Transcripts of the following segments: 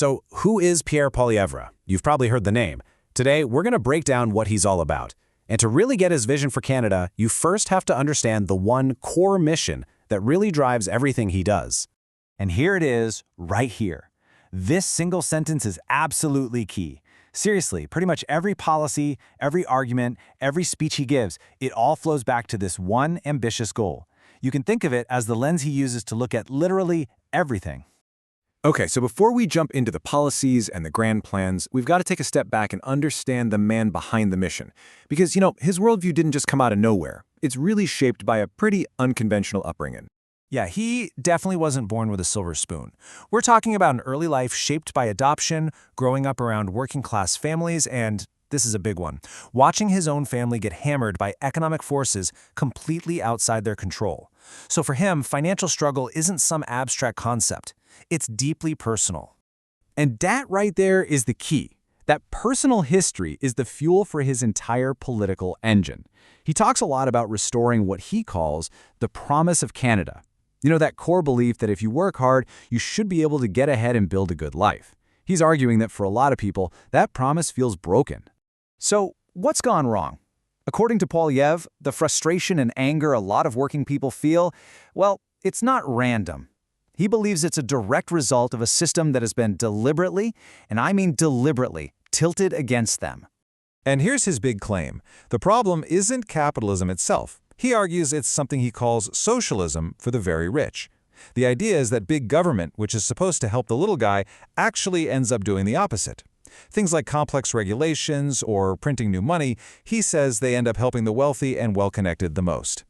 So who is Pierre Poilievre? You've probably heard the name. Today, we're going to break down what he's all about. And to really get his vision for Canada, you first have to understand the one core mission that really drives everything he does. And here it is, right here. This single sentence is absolutely key. Seriously, pretty much every policy, every argument, every speech he gives, it all flows back to this one ambitious goal. You can think of it as the lens he uses to look at literally everything. Okay, so before we jump into the policies and the grand plans, we've got to take a step back and understand the man behind the mission. Because, his worldview didn't just come out of nowhere. It's really shaped by a pretty unconventional upbringing. Yeah, he definitely wasn't born with a silver spoon. We're talking about an early life shaped by adoption, growing up around working-class families, and this is a big one, watching his own family get hammered by economic forces completely outside their control. So for him, financial struggle isn't some abstract concept. It's deeply personal. And that right there is the key. That personal history is the fuel for his entire political engine. He talks a lot about restoring what he calls the promise of Canada. That core belief that if you work hard, you should be able to get ahead and build a good life. He's arguing that for a lot of people, that promise feels broken. So, what's gone wrong? According to Poilievre, the frustration and anger a lot of working people feel, well, it's not random. He believes it's a direct result of a system that has been deliberately, and I mean deliberately, tilted against them. And here's his big claim. The problem isn't capitalism itself. He argues it's something he calls socialism for the very rich. The idea is that big government, which is supposed to help the little guy, actually ends up doing the opposite. Things like complex regulations or printing new money, he says they end up helping the wealthy and well-connected the most.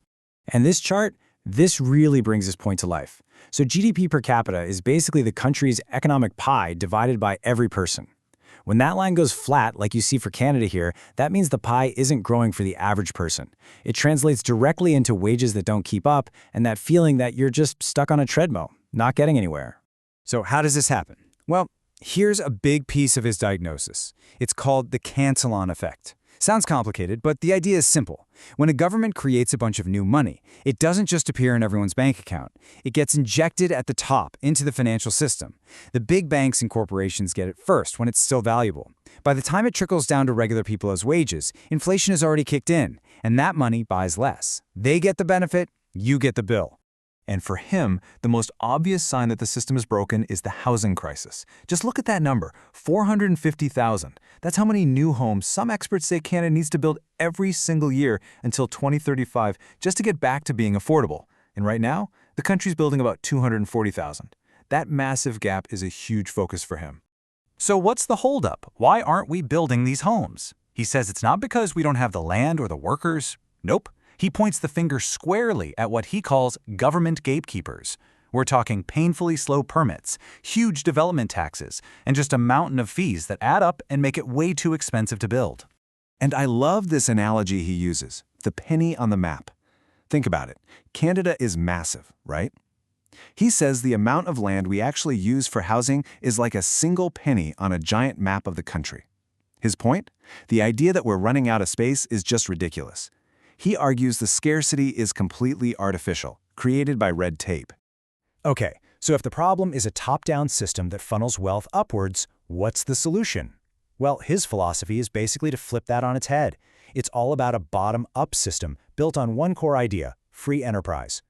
And this chart, this really brings his point to life. So GDP per capita is basically the country's economic pie divided by every person. When that line goes flat, like you see for Canada here, that means the pie isn't growing for the average person. It translates directly into wages that don't keep up and that feeling that you're just stuck on a treadmill, not getting anywhere. So how does this happen? Well, here's a big piece of his diagnosis. It's called the Cantillon effect. Sounds complicated, but the idea is simple. When a government creates a bunch of new money, it doesn't just appear in everyone's bank account. It gets injected at the top into the financial system. The big banks and corporations get it first when it's still valuable. By the time it trickles down to regular people as wages, inflation has already kicked in, and that money buys less. They get the benefit, you get the bill. And for him, the most obvious sign that the system is broken is the housing crisis. Just look at that number, 450,000. That's how many new homes some experts say Canada needs to build every single year until 2035 just to get back to being affordable. And right now, the country's building about 240,000. That massive gap is a huge focus for him. So what's the holdup? Why aren't we building these homes? He says it's not because we don't have the land or the workers. Nope. He points the finger squarely at what he calls government gatekeepers. We're talking painfully slow permits, huge development taxes, and just a mountain of fees that add up and make it way too expensive to build. And I love this analogy he uses, the penny on the map. Think about it. Canada is massive, right? He says the amount of land we actually use for housing is like a single penny on a giant map of the country. His point? The idea that we're running out of space is just ridiculous. He argues the scarcity is completely artificial, created by red tape. Okay, so if the problem is a top-down system that funnels wealth upwards, what's the solution? Well, his philosophy is basically to flip that on its head. It's all about a bottom-up system built on one core idea, free enterprise.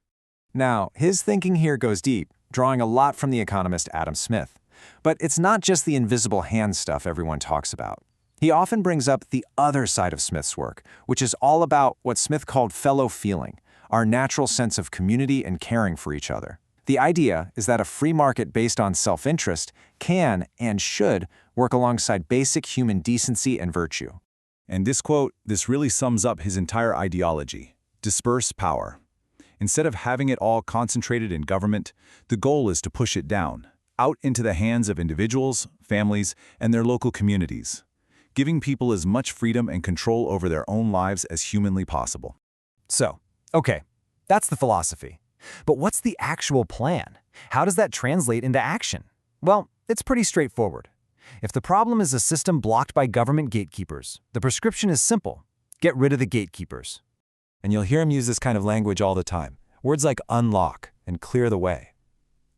Now, his thinking here goes deep, drawing a lot from the economist Adam Smith. But it's not just the invisible hand stuff everyone talks about. He often brings up the other side of Smith's work, which is all about what Smith called fellow feeling, our natural sense of community and caring for each other. The idea is that a free market based on self-interest can and should work alongside basic human decency and virtue. And this really sums up his entire ideology: disperse power. Instead of having it all concentrated in government, the goal is to push it down, out into the hands of individuals, families, and their local communities, giving people as much freedom and control over their own lives as humanly possible. So, okay, that's the philosophy. But what's the actual plan? How does that translate into action? Well, it's pretty straightforward. If the problem is a system blocked by government gatekeepers, the prescription is simple: get rid of the gatekeepers. And you'll hear him use this kind of language all the time. Words like unlock and clear the way.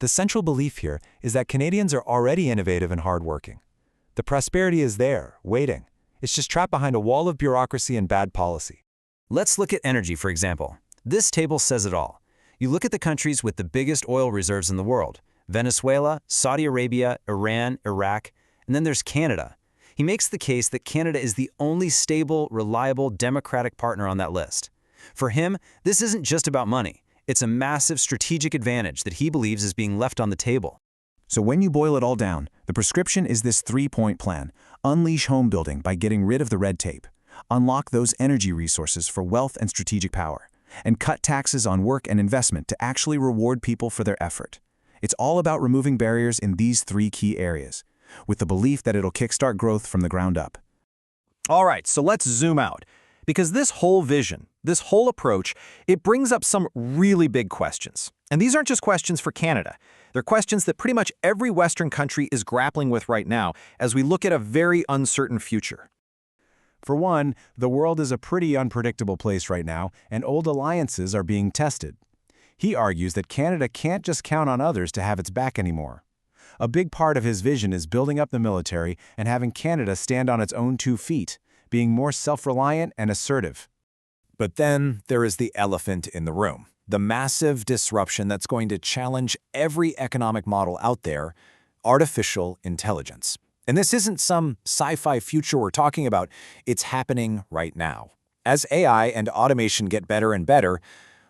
The central belief here is that Canadians are already innovative and hardworking. The prosperity is there, waiting. It's just trapped behind a wall of bureaucracy and bad policy. Let's look at energy, for example. This table says it all. You look at the countries with the biggest oil reserves in the world: Venezuela, Saudi Arabia, Iran, Iraq, and then there's Canada. He makes the case that Canada is the only stable, reliable, democratic partner on that list. For him, this isn't just about money. It's a massive strategic advantage that he believes is being left on the table. So when you boil it all down, the prescription is this three-point plan. Unleash home building by getting rid of the red tape. Unlock those energy resources for wealth and strategic power. And cut taxes on work and investment to actually reward people for their effort. It's all about removing barriers in these three key areas, with the belief that it'll kickstart growth from the ground up. All right, so let's zoom out. Because this whole vision, this whole approach, it brings up some really big questions. And these aren't just questions for Canada. They're questions that pretty much every Western country is grappling with right now as we look at a very uncertain future. For one, the world is a pretty unpredictable place right now, and old alliances are being tested. He argues that Canada can't just count on others to have its back anymore. A big part of his vision is building up the military and having Canada stand on its own 2 feet, being more self-reliant and assertive. But then there is the elephant in the room, the massive disruption that's going to challenge every economic model out there: artificial intelligence. And this isn't some sci-fi future we're talking about, it's happening right now. As AI and automation get better and better,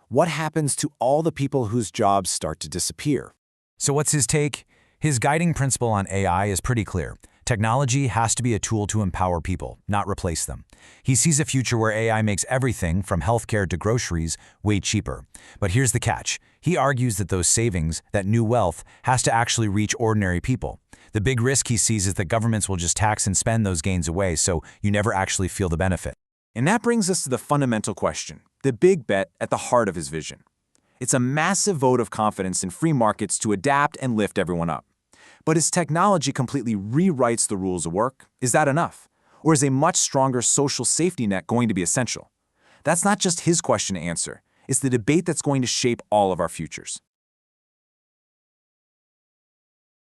what happens to all the people whose jobs start to disappear? So what's his take? His guiding principle on AI is pretty clear. Technology has to be a tool to empower people, not replace them. He sees a future where AI makes everything, from healthcare to groceries, way cheaper. But here's the catch. He argues that those savings, that new wealth, has to actually reach ordinary people. The big risk he sees is that governments will just tax and spend those gains away, so you never actually feel the benefit. And that brings us to the fundamental question, the big bet at the heart of his vision. It's a massive vote of confidence in free markets to adapt and lift everyone up. But as technology completely rewrites the rules of work, is that enough? Or is a much stronger social safety net going to be essential? That's not just his question to answer. It's the debate that's going to shape all of our futures.